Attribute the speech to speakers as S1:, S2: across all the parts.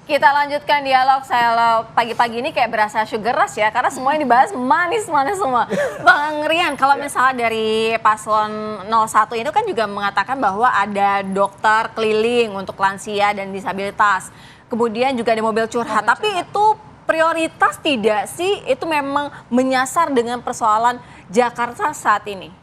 S1: Kita lanjutkan dialog saya pagi-pagi ini kayak berasa sugar rush ya, karena semuanya dibahas manis-manis semua. Bang Rian, kalau misalnya dari paslon 01 itu kan juga mengatakan bahwa ada dokter keliling untuk lansia dan disabilitas. Kemudian juga ada mobil curhat, tapi itu prioritas tidak sih? Itu memang menyasar dengan persoalan Jakarta saat ini?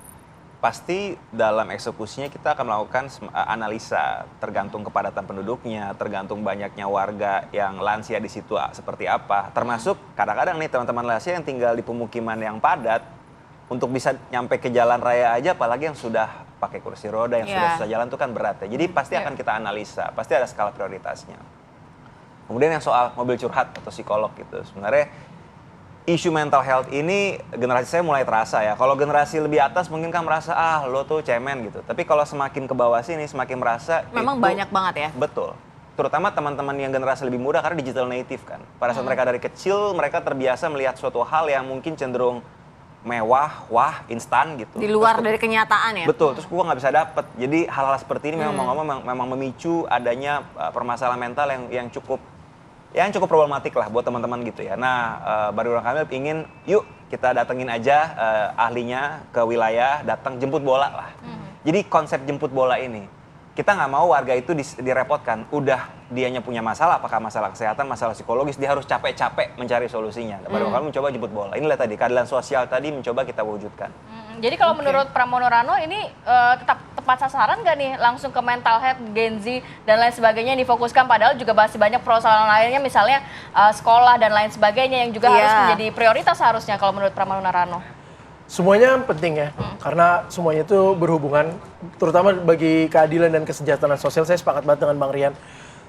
S2: Pasti dalam eksekusinya kita akan melakukan analisa tergantung kepadatan penduduknya, tergantung banyaknya warga yang lansia di situ seperti apa. Termasuk kadang-kadang nih teman-teman lansia yang tinggal di pemukiman yang padat, untuk bisa nyampe ke jalan raya aja, apalagi yang sudah pakai kursi roda, yang sudah susah jalan itu kan berat ya. Jadi pasti akan kita analisa, pasti ada skala prioritasnya. Kemudian yang soal mobil curhat atau psikolog gitu, sebenarnya isu mental health ini generasi saya mulai terasa ya. Kalau generasi lebih atas mungkin kan merasa lo tuh cemen gitu. Tapi kalau semakin ke bawah sini semakin merasa
S1: memang
S2: itu,
S1: banyak banget ya.
S2: Betul. Terutama teman-teman yang generasi lebih muda karena digital native kan. Pada saat mereka dari kecil mereka terbiasa melihat suatu hal yang mungkin cenderung mewah, instan gitu.
S1: Di luar dari kenyataan ya.
S2: Betul. Terus gua nggak bisa dapet. Jadi hal-hal seperti ini memang memicu adanya permasalahan mental yang cukup problematik lah buat teman-teman gitu ya. Nah, Baru Ridwan Kamil ingin yuk kita datengin aja ahlinya ke wilayah, datang jemput bola lah. Jadi konsep jemput bola ini, kita nggak mau warga itu direpotkan. Udah dianya punya masalah, apakah masalah kesehatan, masalah psikologis, dia harus capek-capek mencari solusinya. Baru Ridwan Kamil mencoba jemput bola. Inilah tadi, keadilan sosial tadi mencoba kita wujudkan.
S3: Jadi kalau menurut Pramono Rano ini tetap tepat sasaran nggak nih langsung ke mental health, Gen Z dan lain sebagainya yang difokuskan, padahal juga masih banyak persoalan lainnya misalnya sekolah dan lain sebagainya yang juga harus menjadi prioritas harusnya kalau menurut Pramono Rano.
S4: Semuanya penting ya, karena semuanya itu berhubungan, terutama bagi keadilan dan kesejahteraan sosial. Saya sepakat banget dengan Bang Rian.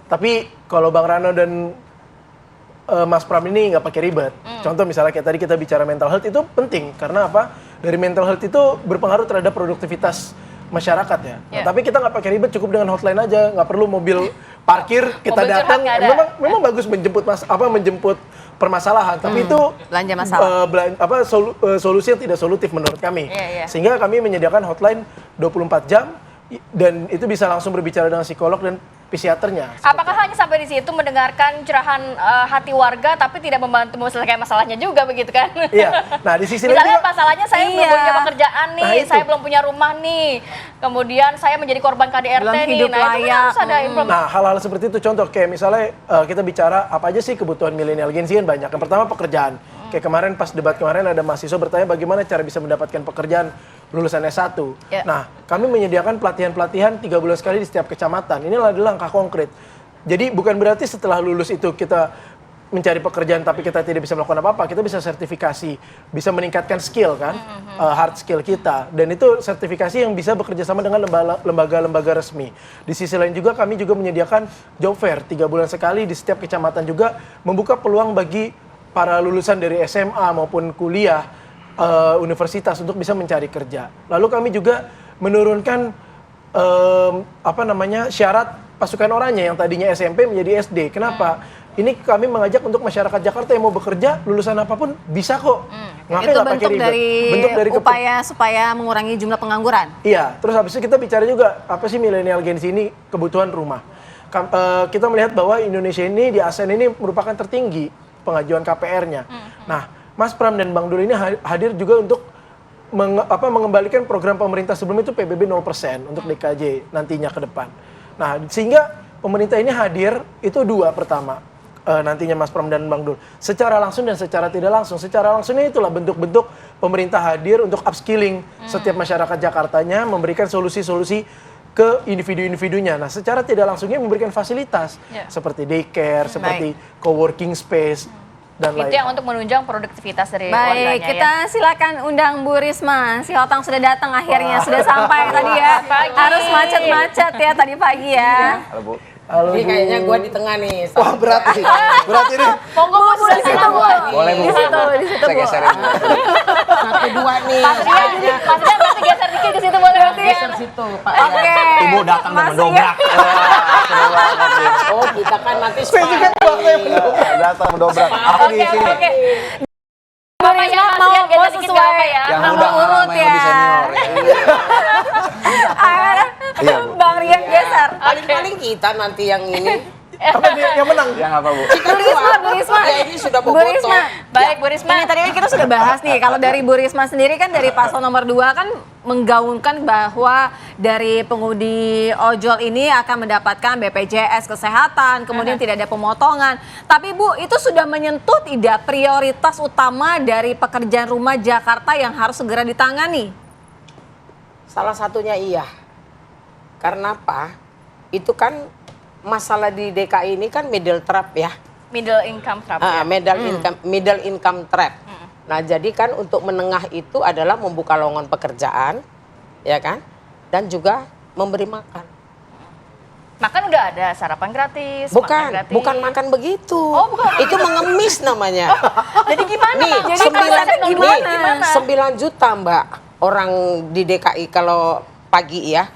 S4: Tapi kalau Bang Rano dan Mas Pram ini nggak pakai ribet. Contoh misalnya kayak tadi kita bicara mental health, itu penting karena apa? Dari mental health itu berpengaruh terhadap produktivitas masyarakat ya. Nah, tapi kita nggak pakai ribet, cukup dengan hotline aja, nggak perlu mobil parkir kita datang. Memang bagus menjemput permasalahan, tapi itu
S1: belanja masalah.
S4: Solusi yang tidak solutif menurut kami. Sehingga kami menyediakan hotline 24 jam dan itu bisa langsung berbicara dengan psikolog dan psikiaternya.
S3: Apakah hanya sampai di situ mendengarkan curahan hati warga tapi tidak membantu menyelesaikan masalahnya juga begitu kan?
S4: Iya. Nah, di sisi lain
S3: misalnya masalahnya saya belum punya pekerjaan nih, saya belum punya rumah nih. Kemudian saya menjadi korban KDRT nih. Nah, itu kan harus ada implementasi.
S4: Nah, hal-hal seperti itu contoh kayak misalnya kita bicara apa aja sih kebutuhan milenial Gen Z kan banyak. Yang pertama pekerjaan. Kayak kemarin pas debat kemarin ada mahasiswa bertanya bagaimana cara bisa mendapatkan pekerjaan lulusan S1. Nah, kami menyediakan pelatihan-pelatihan 3 bulan sekali di setiap kecamatan. Ini adalah langkah konkret. Jadi bukan berarti setelah lulus itu kita mencari pekerjaan tapi kita tidak bisa melakukan apa-apa. Kita bisa sertifikasi, bisa meningkatkan skill kan, hard skill kita. Dan itu sertifikasi yang bisa bekerja sama dengan lembaga-lembaga resmi. Di sisi lain juga kami juga menyediakan job fair 3 bulan sekali di setiap kecamatan, juga membuka peluang bagi para lulusan dari SMA maupun kuliah, universitas untuk bisa mencari kerja. Lalu kami juga menurunkan syarat pasukan orangnya yang tadinya SMP menjadi SD. Kenapa? Ini kami mengajak untuk masyarakat Jakarta yang mau bekerja lulusan apapun bisa kok.
S1: Itu bentuk dari upaya supaya mengurangi jumlah pengangguran.
S4: Iya. Terus habis itu kita bicara juga apa sih milenial Gen Z ini kebutuhan rumah. Kita melihat bahwa Indonesia ini di ASEAN ini merupakan tertinggi pengajuan KPR-nya. Nah, Mas Pram dan Bang Dul ini hadir juga untuk mengembalikan program pemerintah sebelum itu PBB 0% untuk DKJ nantinya ke depan. Nah, sehingga pemerintah ini hadir itu dua, pertama nantinya Mas Pram dan Bang Dul, secara langsung dan secara tidak langsung. Secara langsungnya itulah bentuk-bentuk pemerintah hadir untuk upskilling setiap masyarakat Jakartanya, memberikan solusi-solusi ke individu-individunya. Nah, secara tidak langsungnya memberikan fasilitas seperti daycare, seperti co-working space, dan lain.
S3: Itu yang untuk menunjang produktivitas dari warganya.
S1: Baik, kita silakan undang Bu Risma. Si Otang sudah datang akhirnya, sudah sampai tadi ya. Harus macet-macet ya tadi pagi ya.
S2: Halo Bu.
S4: Halo,
S5: ini kayaknya gue di tengah nih.
S4: Wah, berat nih. Berat ini.
S3: Monggo Bu,
S1: di situ Bu.
S2: Boleh Bu.
S1: Di situ
S2: Saya
S1: Bu.
S2: geserin.
S5: 1, 2 nih.
S3: Pasnya berarti geser dikit ke situ boleh berarti.
S5: Geser situ, Pak.
S1: Oke.
S2: Ibu datang dan mendobrak.
S5: Oh, kita kan nanti
S2: Datang mendobrak. Aku di sini.
S3: Oke.
S1: Bapak yang mau sesuai
S2: Yang
S1: nomor
S2: muda
S1: urut
S2: sama yang lebih
S1: ya.
S2: senior.
S1: Akhirnya
S2: Iya, Bu.
S1: Bang Rian geser.
S5: paling-paling kita nanti yang ini.
S4: Apa dia yang menang?
S2: Yang apa, Bu?
S5: Kita
S1: Bu Risma.
S5: Ya ini sudah
S1: Bu
S5: bobotoh.
S1: Risma.
S3: Baik, Bu Risma.
S1: Ini tadi kan kita sudah bahas nih, kalau dari Bu Risma sendiri kan dari paslon nomor 2 kan menggaungkan bahwa dari pengemudi ojol ini akan mendapatkan BPJS Kesehatan, kemudian tidak ada pemotongan. Tapi Bu, itu sudah menyentuh tidak prioritas utama dari pekerjaan rumah Jakarta yang harus segera ditangani?
S5: Salah satunya iya. Karena apa? Itu kan masalah di DKI ini kan middle trap ya.
S3: Middle income trap. Ya.
S5: Middle income trap. Nah, jadi kan untuk menengah itu adalah membuka lowongan pekerjaan, ya kan? Dan juga memberi makan.
S3: Makan udah ada, sarapan gratis, makan
S5: Bukan,
S3: gratis.
S5: bukan makan begitu.
S3: Oh, bukan.
S5: Itu mengemis namanya.
S3: Jadi gimana?
S5: Nih,
S3: Bang? Jadi
S5: 9 juta Mbak orang di DKI kalau pagi ya.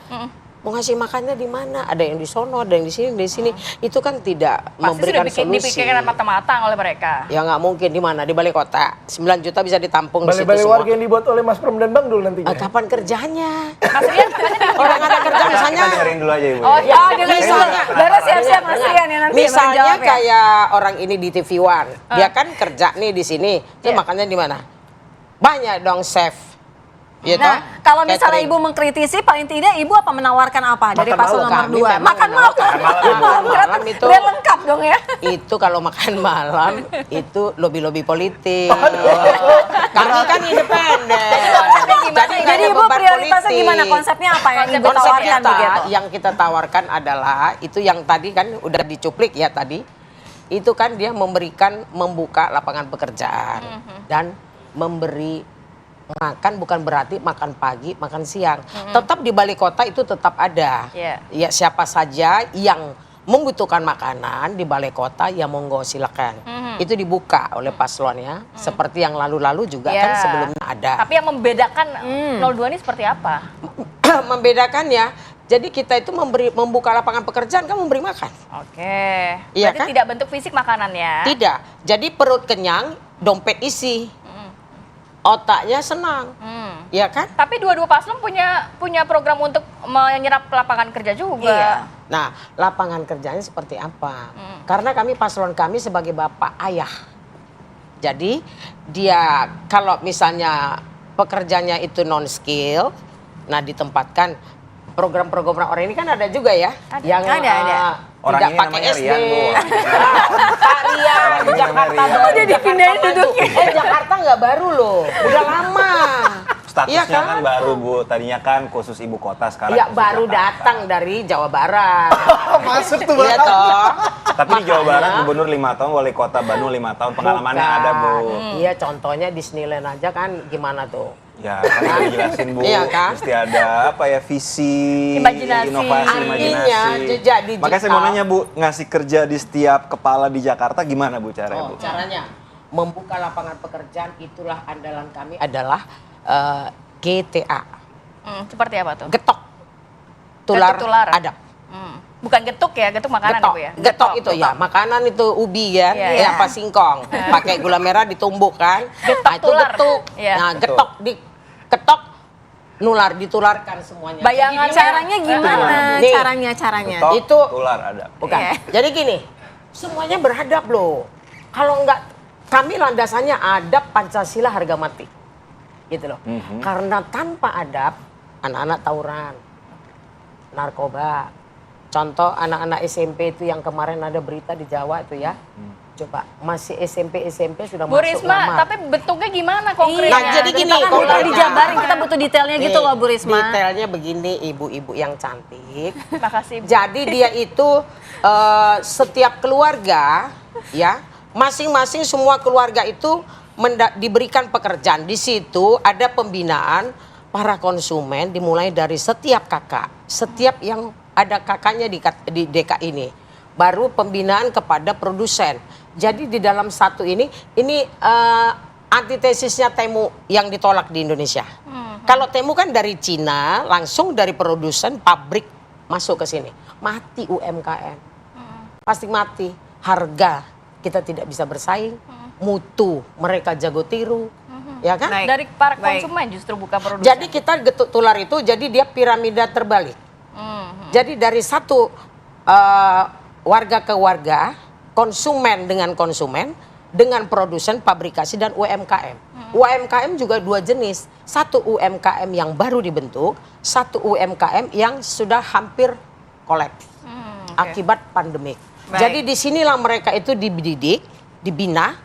S5: Mau ngasih makannya di mana? Ada yang di sono, ada yang di sini, Itu kan tidak
S3: Pasti
S5: memberikan
S3: sudah
S5: solusi.
S3: dipikirkan matang-matang oleh mereka.
S5: Ya nggak mungkin di mana? Di balai kota. 9 juta bisa ditampung di situ
S4: Balai-balai
S5: semua.
S4: warga yang dibuat oleh Mas Pram dan Bang Dul nantinya.
S5: Kapan kerjanya?
S3: Mas Rian katanya di
S5: Orang ada kerja misalnya.
S2: Kita dengerin dulu aja, Ibu.
S3: Oh, iya.
S1: dengan
S5: Misalnya.
S1: baru siap-siap Mas Rian ya nanti
S5: Misalnya
S1: menjawab ya.
S5: kayak orang ini di TV One, dia kan kerja nih di sini,
S3: Iya.
S5: terus makannya di mana? Banyak dong chef. Gitu.
S1: Nah, kalau misalnya
S5: Catering.
S1: Ibu mengkritisi, paling tidak Ibu apa menawarkan apa dari
S4: Makan
S1: paslon
S4: malam.
S1: nomor
S5: Kami
S1: 2?
S5: memang
S1: Makan malam.
S5: makan malam itu.
S1: Udah lengkap dong ya.
S5: Itu kalau makan malam itu lobi-lobi politik. Kami kan independen.
S3: Jadi
S1: Jadi
S5: ada
S1: Ibu
S5: beban
S1: prioritasnya
S5: politik.
S1: gimana? Konsepnya apa yang Ibu
S5: Konsep
S1: tawarkan
S5: kita
S1: begitu?
S5: yang kita tawarkan adalah itu yang tadi kan udah dicuplik ya tadi. Itu kan dia membuka lapangan pekerjaan dan memberi makan bukan berarti makan pagi, makan siang. Tetap di balik kota itu tetap ada.
S3: Iya.
S5: Ya siapa saja yang membutuhkan makanan di balai kota ya monggo silakan. Itu dibuka oleh paslonnya seperti yang lalu-lalu juga
S3: Iya.
S5: kan sebelumnya ada.
S3: Tapi yang membedakan 02 ini seperti apa?
S5: Membedakannya jadi kita itu membuka lapangan pekerjaan kan memberi makan.
S3: Oke.
S5: Iya
S3: Berarti
S5: kan?
S3: tidak bentuk fisik makanannya.
S5: Tidak. Jadi perut kenyang, dompet isi. Otaknya senang. Ya kan?
S3: Tapi dua-dua paslon punya program untuk menyerap lapangan kerja juga.
S1: Iya.
S5: Nah, lapangan kerjanya seperti apa? Karena paslon kami sebagai bapak ayah. Jadi dia kalau misalnya pekerjanya itu non skill, nah ditempatkan program-program orang ini kan ada juga ya,
S1: Ada.
S5: yang
S1: Ada.
S2: Orang
S5: tidak
S2: ini
S5: pakai
S2: namanya
S5: SD.
S2: Rian, Bu.
S5: Pak Rian,
S2: Orang ini
S5: Jakarta
S2: namanya Rian.
S5: baru.
S2: Oh,
S1: jadi pindahin duduknya.
S5: Jakarta nggak baru loh, udah lama.
S2: Statusnya
S5: Iya
S2: kan baru, Bu. Tadinya kan khusus ibu kota, sekarang
S5: Ya
S2: khusus
S5: baru
S2: Jakarta.
S5: datang dari Jawa Barat.
S4: Masuk tuh
S5: Iya
S4: Bang.
S5: toh.
S2: Tapi di Jawa Barat gubernur 5 tahun, wali kota Bandung 5 tahun, pengalamannya
S5: Bukan.
S2: ada, Bu.
S5: Iya contohnya Disneyland aja kan gimana tuh.
S2: Ya, kan udah dijelasin, Bu.
S5: Iya kan?
S2: Mesti ada apa ya, visi,
S3: Imajinasi.
S2: inovasi,
S5: Artinya
S2: imajinasi.
S5: jejak digital.
S2: Makanya saya mau nanya, Bu, ngasih kerja di setiap kepala di Jakarta gimana, Bu, caranya, Bu?
S5: Caranya membuka lapangan pekerjaan itulah andalan kami adalah GTA.
S3: Seperti apa tuh?
S5: Getok. Tular,
S3: Getuk tular.
S5: adab.
S3: Bukan getuk ya, getuk makanan
S5: Getok,
S3: Ibu ya?
S5: getok itu ya, makanan itu ubi kan,
S3: Iya,
S5: ya
S3: iya.
S5: apa singkong, pakai gula merah ditumbuk kan,
S3: Getok
S5: nah, itu
S3: tular.
S5: getuk,
S3: Iya.
S5: nah getok ketok nular ditularkan semuanya.
S3: Bayangan
S5: Jadi
S1: Caranya gimana?
S5: Nih.
S1: Caranya.
S2: Tok,
S5: Itu-
S2: tular ada.
S5: bukan.
S1: Iya.
S5: Jadi gini, semuanya beradab loh. Kalau enggak, kami landasannya adab Pancasila harga mati, gitu loh. Karena tanpa adab, anak-anak tawuran, narkoba. Contoh anak-anak SMP itu yang kemarin ada berita di Jawa itu ya. Coba masih SMP sudah
S3: Bu
S5: masuk
S3: Risma,
S5: lamar.
S3: tapi bentuknya gimana konkretnya?
S5: Nah, jadi gini,
S1: Kita kan butuh
S5: konkretnya.
S1: dijabarin, kita butuh detailnya gitu
S5: Nih,
S1: loh Bu Risma.
S5: Detailnya begini ibu-ibu yang cantik.
S3: Makasih.
S5: Jadi dia itu setiap keluarga ya, masing-masing semua keluarga itu diberikan pekerjaan. Di situ ada pembinaan para konsumen dimulai dari setiap kakak. Setiap yang ada kakaknya di DKI ini. Baru pembinaan kepada produsen. Jadi di dalam satu ini antitesisnya temu yang ditolak di Indonesia. Kalau temu kan dari Cina, langsung dari produsen pabrik masuk ke sini. Mati UMKM. Pasti mati. Harga kita tidak bisa bersaing. Mutu mereka jago tiru. Ya kan?
S1: Baik.
S3: Dari para
S1: Baik.
S3: konsumen justru bukan produsen.
S5: Jadi kita getuk tular itu jadi dia piramida terbalik. Jadi dari satu warga ke warga, konsumen dengan konsumen, dengan produsen, pabrikasi, dan UMKM. UMKM juga dua jenis. Satu UMKM yang baru dibentuk, satu UMKM yang sudah hampir kolaps akibat pandemik.
S1: Baik.
S5: Jadi disinilah mereka itu dididik, dibina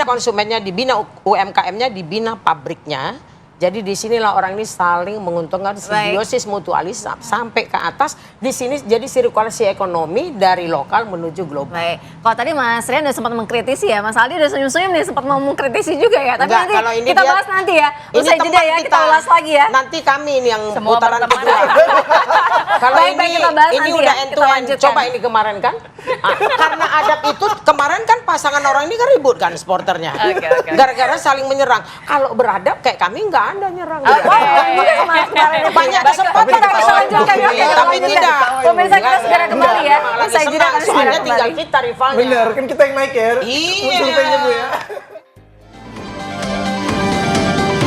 S5: konsumennya, dibina UMKM-nya, dibina pabriknya. Jadi disinilah orang ini saling menguntungkan, simbiosis mutualis sampai ke atas. Di sini jadi sirkulasi ekonomi dari lokal menuju global.
S1: Baik, kalau tadi Mas Rian udah sempat mengkritisi ya, Mas Aldi udah senyum-senyum nih sempat mau mengkritisi juga ya. Tapi
S5: Enggak,
S1: nanti
S5: kalau ini
S1: kita
S5: dia-
S1: bahas nanti ya.
S5: Ini
S1: Usai jeda
S5: teman
S1: ya, kita ulas lagi ya.
S5: Nanti kami ini yang
S3: Semua
S5: putaran
S3: berteman.
S5: kedua. Kalau
S1: Baik,
S5: ini
S1: baik, kita bahas
S5: ini
S1: nanti
S5: udah
S1: ya,
S5: end
S1: kita
S5: to end.
S1: lanjutkan.
S5: Coba ini kemarin kan. Karena adat itu kemarin kan pasangan orang ini kan ribut kan supporternya.
S3: Oke.
S5: Gara-gara saling menyerang. Kalau beradab kayak kami nggak ada nyerang.
S1: Juga sama kemarin itu.
S5: Banyak
S1: Baik,
S5: kesempatan
S1: kita
S5: Pak.
S1: lanjutkan ya, kita
S5: Tapi
S1: lanjutkan.
S5: tidak.
S1: Pemirsa kita segera kembali ya.
S5: Memang lagi
S1: Usai jeda
S5: senang,
S1: kami segera
S5: soalnya tinggal
S1: kembali.
S5: kita rivalnya.
S4: Bener, kan kita yang naik ya.
S5: Iya.
S4: Musuh kita yang